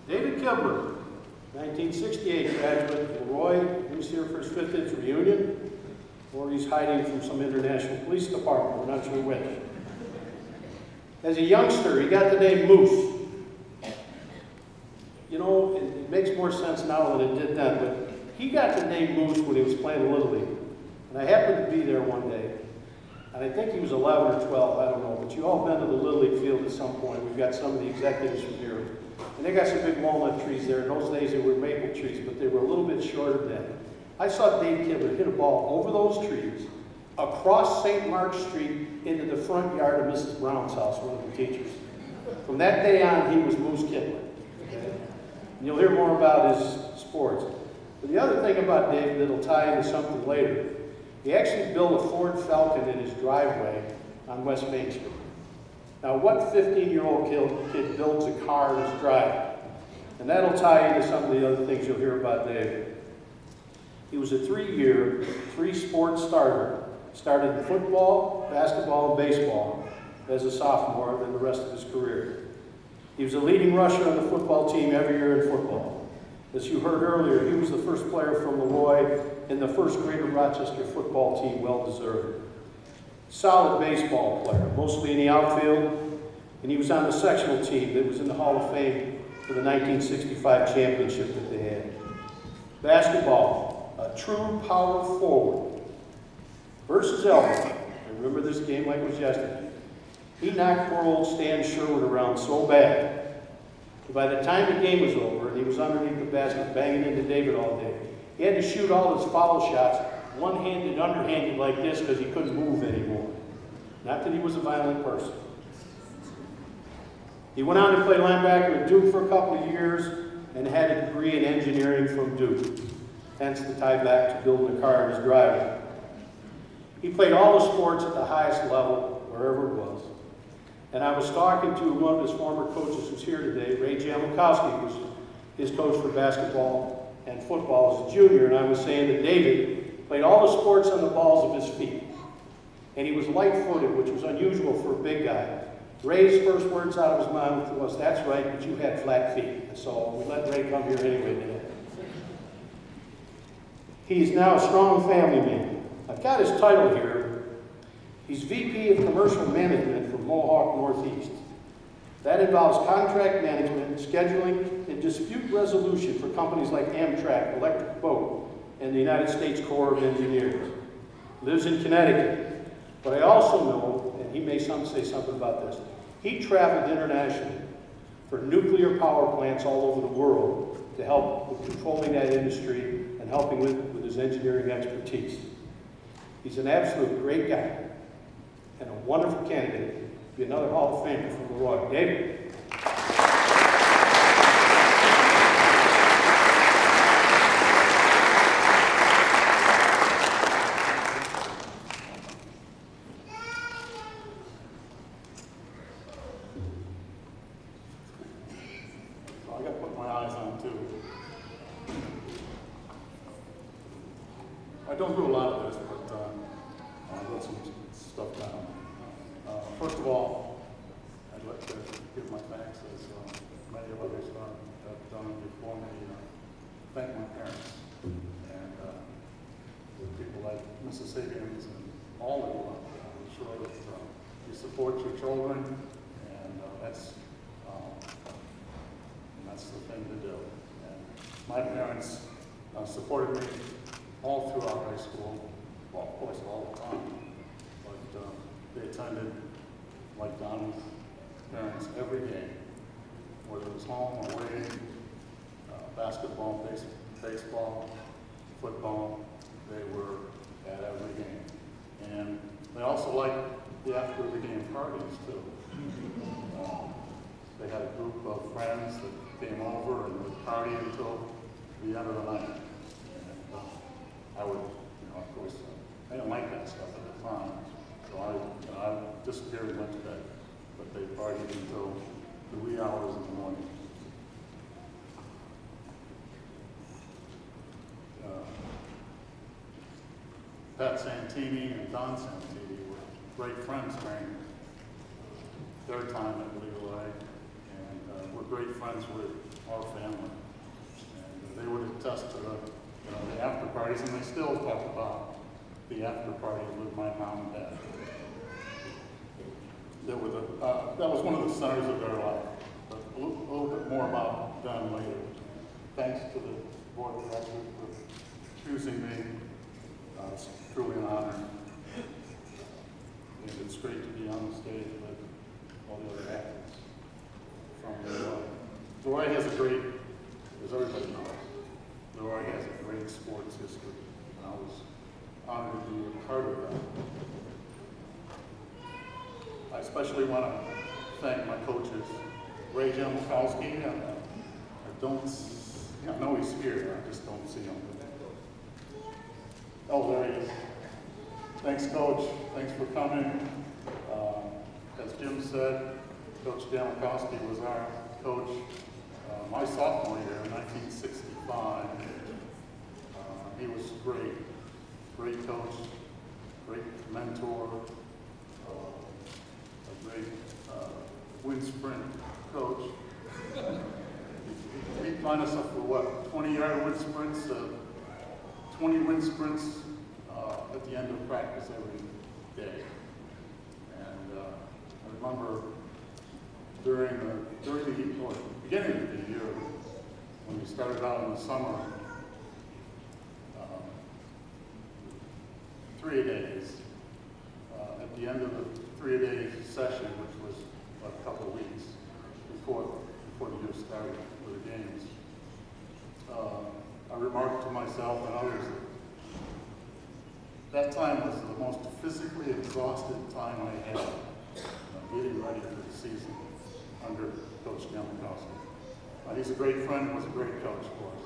David Kibler, 1968 graduate of LeRoy. He's here for his 50th reunion, or he's hiding from some international police department. We're not sure which. As a youngster, he got the name Moose. You know, it makes more sense now than it did then, but he got the name Moose when he was playing Little League. And I happened to be there one day, and I think he was 11 or 12, I don't know, but you all been to the Little League field at some point. We've got some of the executives from here. And they got some big walnut trees there. In those days, they were maple trees, but they were a little bit shorter then. I saw Dave Kibler hit a ball over those trees, across St. Mark's Street, into the front yard of Mrs. Brown's house, one of the teachers. From that day on, he was Moose Kibler. Okay? And you'll hear more about his sports. But the other thing about Dave that'll tie into something later, he actually built a Ford Falcon in his driveway on West Main Street. Now, what 15-year-old kid builds a car in his driveway? And that'll tie into some of the other things you'll hear about Dave. He was a 3-year, 3-sport starter. Started in football, basketball, and baseball as a sophomore, then the rest of his career. He was a leading rusher on the football team every year in football. As you heard earlier, he was the first player from LeRoy in the first Greater Rochester football team, well-deserved. Solid baseball player, mostly in the outfield, and he was on the sectional team that was in the Hall of Fame for the 1965 championship that they had. Basketball, a true power forward. Versus Elbow, I remember this game like it was yesterday. He knocked poor old Stan Sherwood around so bad that by the time the game was over and he was underneath the basket banging into David all day, he had to shoot all his foul shots one-handed, underhanded like this because he couldn't move anymore. Not that he was a violent person. He went on to play linebacker at Duke for a couple of years and had a degree in engineering from Duke. Hence the tie back to building a car in his driveway. He played all the sports at the highest level, wherever it was. And I was talking to one of his former coaches who's here today, Ray Jamakowski, who's his coach for basketball and football as a junior, and I was saying that David played all the sports on the balls of his feet. And he was light-footed, which was unusual for a big guy. Ray's first words out of his mouth was, "That's right, but you had flat feet." So we let Ray come here anyway today. He's now a strong family man. I've got his title here. He's VP of Commercial Management for Mohawk Northeast. That involves contract management, scheduling, and dispute resolution for companies like Amtrak, Electric Boat, and the United States Corps of Engineers. Lives in Connecticut. But I also know, and he may say something about this, he traveled internationally for nuclear power plants all over the world to help with controlling that industry and helping with his engineering expertise. He's an absolute great guy and a wonderful candidate to be another Hall of Famer from LeRoy. David? I got to put my eyes on too. I don't do a lot of this, but I wrote some stuff down. First of all, I'd like to give my thanks, as many of others have done before me, thank my parents and people like Mrs. Higgins and all of you. I'm sure that you support your children, and that's the thing to do. And my parents supported me all throughout high school, well, of course, all the time, but they attended, like Don's parents, every game, whether it was home or away, basketball, baseball, football, they were at every game. And they also liked the after the game parties, too. They had a group of friends that came over and would party until the end of the night. And I would, of course, I didn't like that stuff at the time, so I disappeared and went to bed. But they partied until the wee hours in the morning. Pat Santini and Don Santini were great friends during their time at LeRoy, and we're great friends with our family. And they would attest to the after parties, and they still talk about the after parties with my mom and dad. That was one of the centers of their life. But a little bit more about them later. Thanks to the board of directors for choosing me. It's truly an honor. And it's great to be on the stage with all the other athletes from LeRoy. LeRoy has a great, as everybody knows, LeRoy has a great sports history. And I was honored to be a part of that. I especially want to thank my coaches, Ray Jamakowski. I know he's here, I just don't see him. Oh, there he is. Thanks, Coach. Thanks for coming. As Jim said, Coach Jamakowski was our coach my sophomore year in 1965. He was great coach, great mentor, a great wind sprint coach. He'd line us up for what, 20-yard wind sprints, 20 wind sprints at the end of practice every day. And I remember during the beginning of the year, when we started out in the summer, 3 days. At the end of the 3-day session, which was a couple of weeks before the year started with the games, I remarked to myself and others that time was the most physically exhausted time I had getting ready for the season under Coach Jamakowski. He's a great friend, was a great coach for us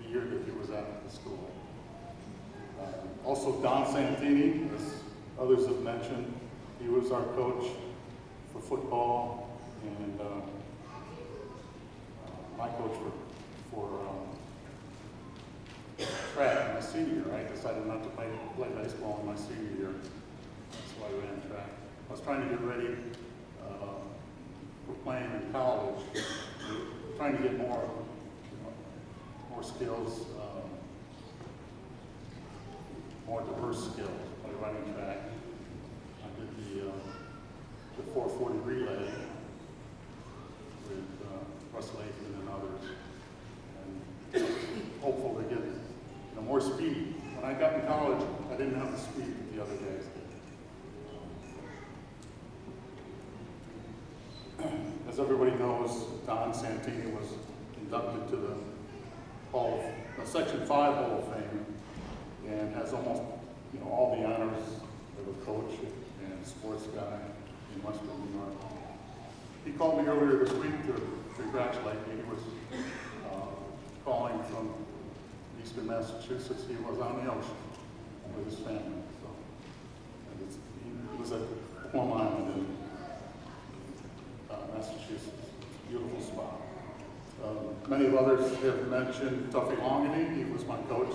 the year that he was at the school. Also Don Santini, as others have mentioned, he was our coach for football and my coach for track my senior year. I decided not to play baseball in my senior year. That's why I ran track. I was trying to get ready for playing in college, trying to get more skills, more diverse skills by running track. I did the 440 relay with Russell Aikman and others, and hopeful to get more speed. When I got in college, I didn't have the speed that the other guys did. As everybody knows, Don Santini was inducted to the Section 5 Hall of Fame, and has almost all the honors of a coach and sports guy in Western New York. He called me earlier this week to congratulate me. He was calling from Eastern Massachusetts. He was on the ocean with his family. So he was at Plum Island in Massachusetts. Beautiful spot. Many of others have mentioned Tuffy Longany. He was my coach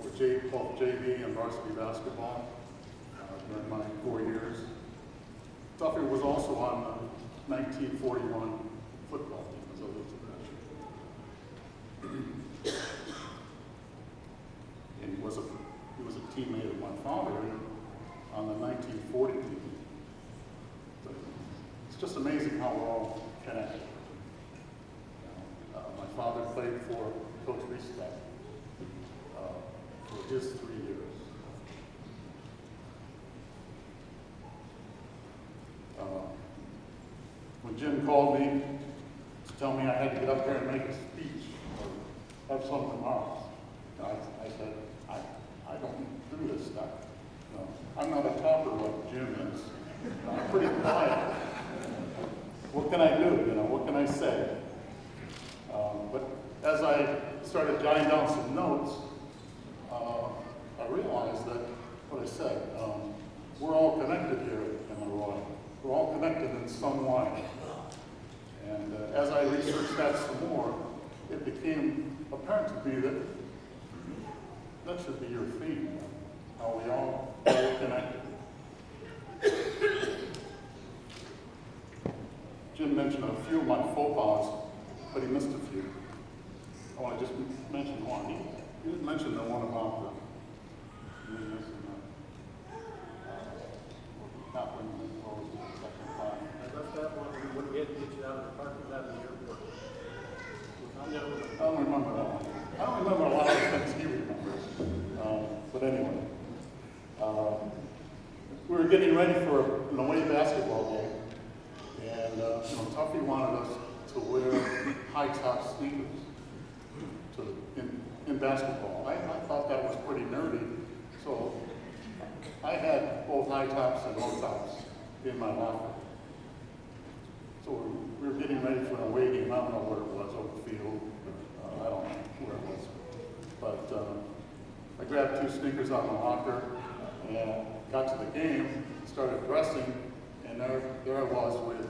for both JV and varsity basketball during my 4 years. Tuffy was also on the 1941 football team, as others have mentioned. And he was a teammate of my father on the 1940 team. So it's just amazing how we're all connected. My father played for Coach Riesbeck for his 3 years. When Jim called me to tell me I had to get up there and make a speech or have some remarks, I said, I don't do this stuff. I'm not a talker like Jim is. I'm pretty quiet. What can I do? What can I say? But as I started jotting down some notes, I realized that what I said, we're all connected here in LeRoy. We're all connected in some way. And as I researched that some more, it became apparent to me that should be your theme, how we all connected. mention a few of my faux pas, but he missed a few. I want to just mention one. He didn't mention the one about the not bringing the clothes to the second time. I left that one, we wouldn't get you out of the parking lot in the airport. I don't remember that one. I don't remember a lot of the things he remembers. But anyway, we were getting ready for an away basketball game, and Tuffy wanted us to wear high-top sneakers in basketball. I thought that was pretty nerdy, so I had both high tops and low tops in my locker. So we were getting ready for an away game. I don't know where it was, over the field. I don't know where it was. But I grabbed 2 sneakers out of my locker and got to the game, started dressing, and there I was with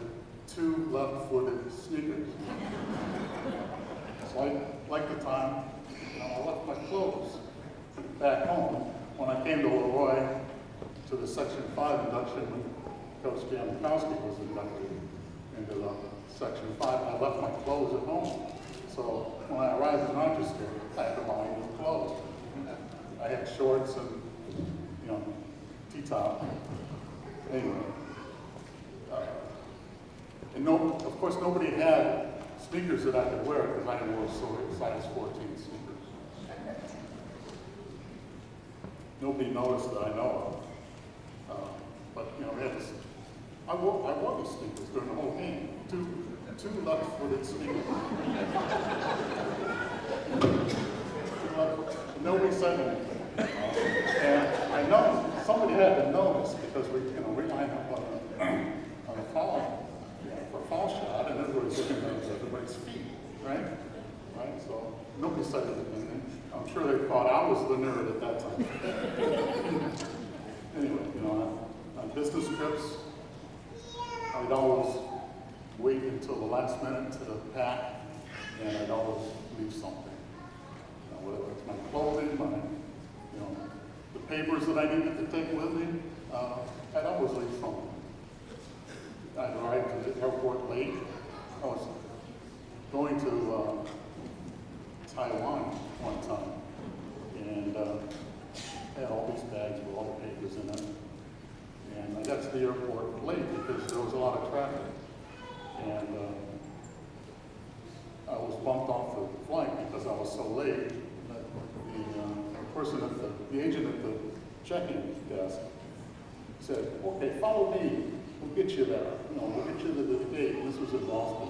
2 left-footed sneakers. So like the time, I left my clothes back home. When I came to LeRoy, to the Section 5 induction, when Coach Janikowski was inducted into the Section 5, I left my clothes at home. So when I arrived in Rochester, I had to buy new clothes. I had shorts and, T-top. Anyway. And of course, nobody had sneakers that I could wear because I wore size 14 sneakers. Nobody noticed that I know of. But we had this. I wore these sneakers during the whole game. Two left-footed sneakers. Nobody said anything. And I know somebody had to notice because we lined up on a foul for a foul shot, and everybody's looking at everybody's feet, right? So nobody said anything. I'm sure they thought I was the nerd at that time. Anyway, on business trips, I'd always wait until the last minute to pack, and I'd always leave something. Whether it's my clothing, the papers that I needed to take with me, I'd always leave something. I'd arrive to the airport late. I was going to Taiwan one time, and I had all these bags with all the papers in them. And I got to the airport late because there was a lot of traffic. And I was bumped off the flight because I was so late that the agent at the check-in desk said, "Okay, follow me. We'll get you there. We'll get you to the gate." And this was in Boston.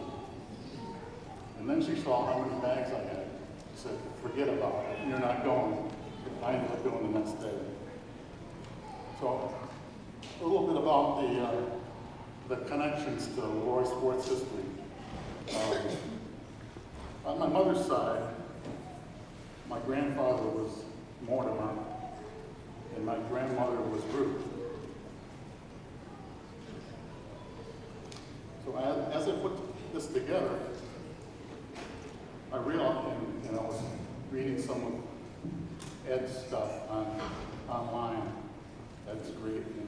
And then she saw how many bags I had. She said, "Forget about it. You're not going." I ended up going the next day. So a little bit about the connections to LeRoy sports history. On my mother's side, my grandfather was Mortimer, and my grandmother was Ruth. So as I put this together, I realized, and I was reading some of Ed's stuff online. Ed's great in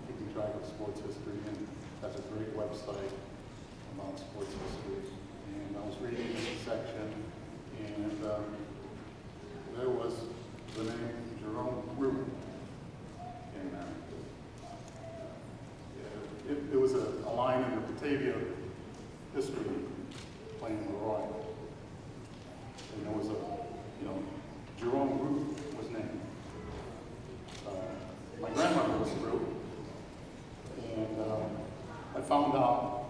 keeping track of sports history, and has a great website about sports history. And I was reading this section, and there was the name Jerome Root in there. It was a line in the Batavia history playing LeRoy. And there was Jerome Root was named. My grandmother was Root, and I found out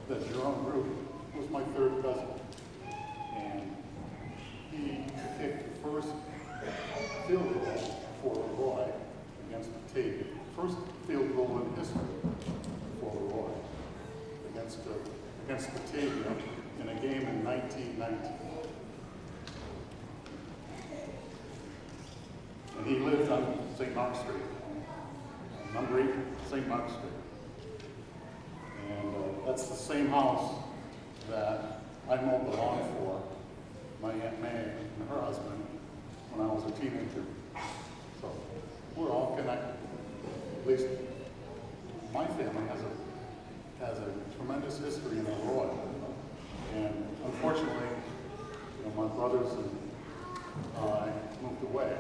that Jerome Root was my third cousin. And he kicked the first field goal for LeRoy against Batavia. First field goal in history for LeRoy against Batavia in a game in 1919. And he lived on St. Mark Street, number 8, St. Mark Street. And that's the same house that I mowed the lawn for my Aunt May and her husband when I was a teenager. So we're all connected. At least my family has a tremendous history in LeRoy. And unfortunately, my brothers and I moved away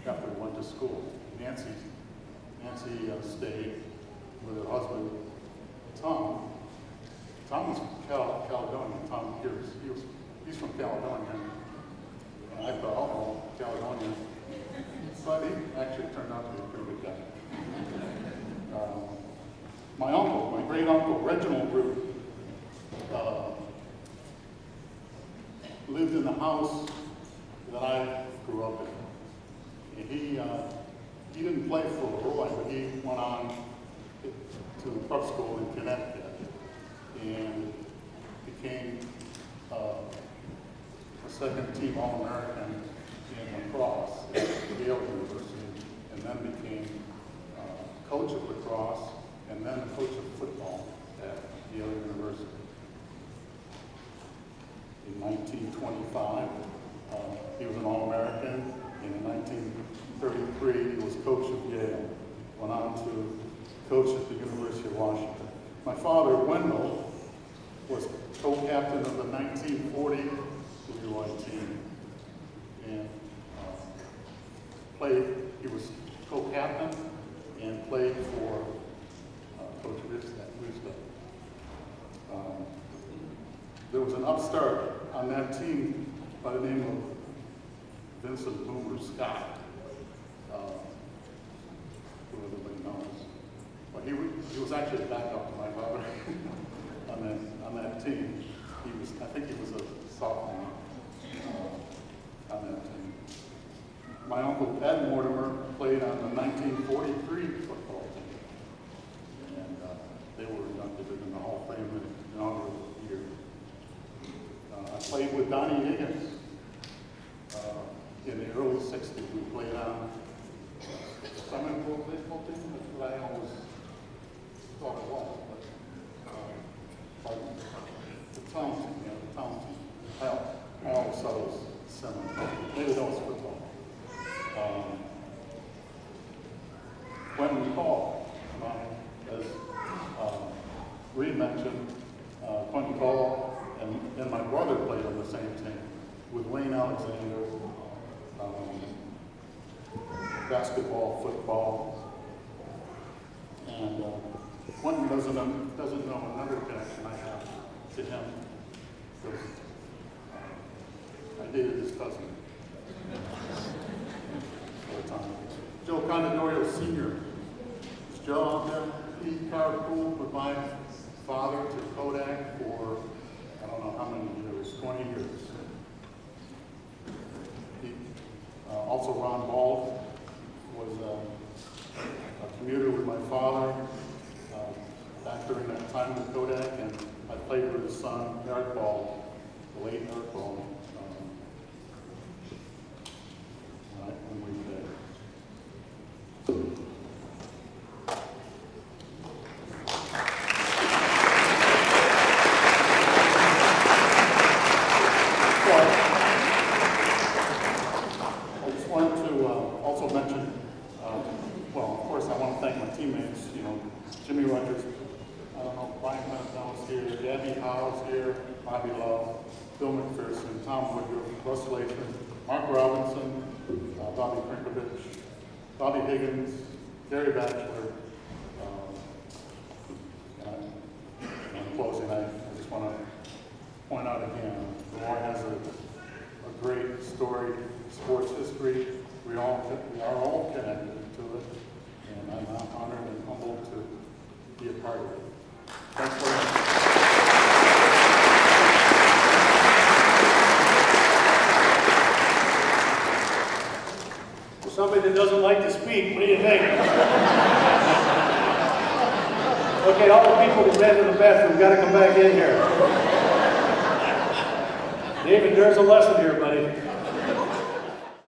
after we went to school. Nancy stayed with her husband, Tom. Tom was from Caledonia. Tom he's from Caledonia. And I thought, oh, Caledonia. But he actually turned out to be a pretty good guy. My uncle, my great uncle, Reginald Root, lived in the house that I grew up in. And he didn't play for LeRoy, but he went on to prep school in Connecticut and became a second-team All-American in lacrosse at Yale University, and then became coach of lacrosse, and then coach of football at Yale University. In 1925, he was an All-American, and in 1933, he was coach of Yale. Went on to coach at the University of Washington. My father, Wendell, was co-captain of the 1940 LeRoy team, and he was co-captain and played for Coach Rizda. There was an upstart on that team by the name of Vincent Boomer Scott, who everybody knows. But he was actually a backup to my father on that team. I think he was a sophomore on that team. My uncle Ed Mortimer played on the 1943 football team, and they were inducted in the Hall of Fame in the inaugural year. I played with Donnie Higgins in the early 60s. We played on Summit Pro baseball team. That's what I always thought it was. But the town team, the town team. I always thought it was Summit. Maybe that was football. When we call, as Reed mentioned, Quentin Call and my brother played on the same team with Wayne Alexander, basketball, football, and Quentin doesn't know another connection I have to him because I dated his cousin at the time. Joe Condonorio Sr. Is Joe out there? He carpooled with my father to Kodak for I don't know how many years, 20 years. Also Ron Ball was a commuter with my father back during that time with Kodak, and I played with his son, Eric Ball, the late Eric Ball, when we were there. Jimmy Rogers, I don't know, Brian Pentel's here, Gabby Howe's here, Bobby Love, Bill McPherson, Tom Woodruff, Russ Latham, Mark Robinson, Bobby Krinkovich, Bobby Higgins, Gary Batchelor. In closing, I just want to point out again, LeRoy has a great storied sports history. We are all connected to it, and I'm honored and humbled to be a part of it. Thanks very much. For somebody that doesn't like to speak, what do you think? Okay, all the people who ran to the bathroom got to come back in here. David, there's a lesson here, buddy.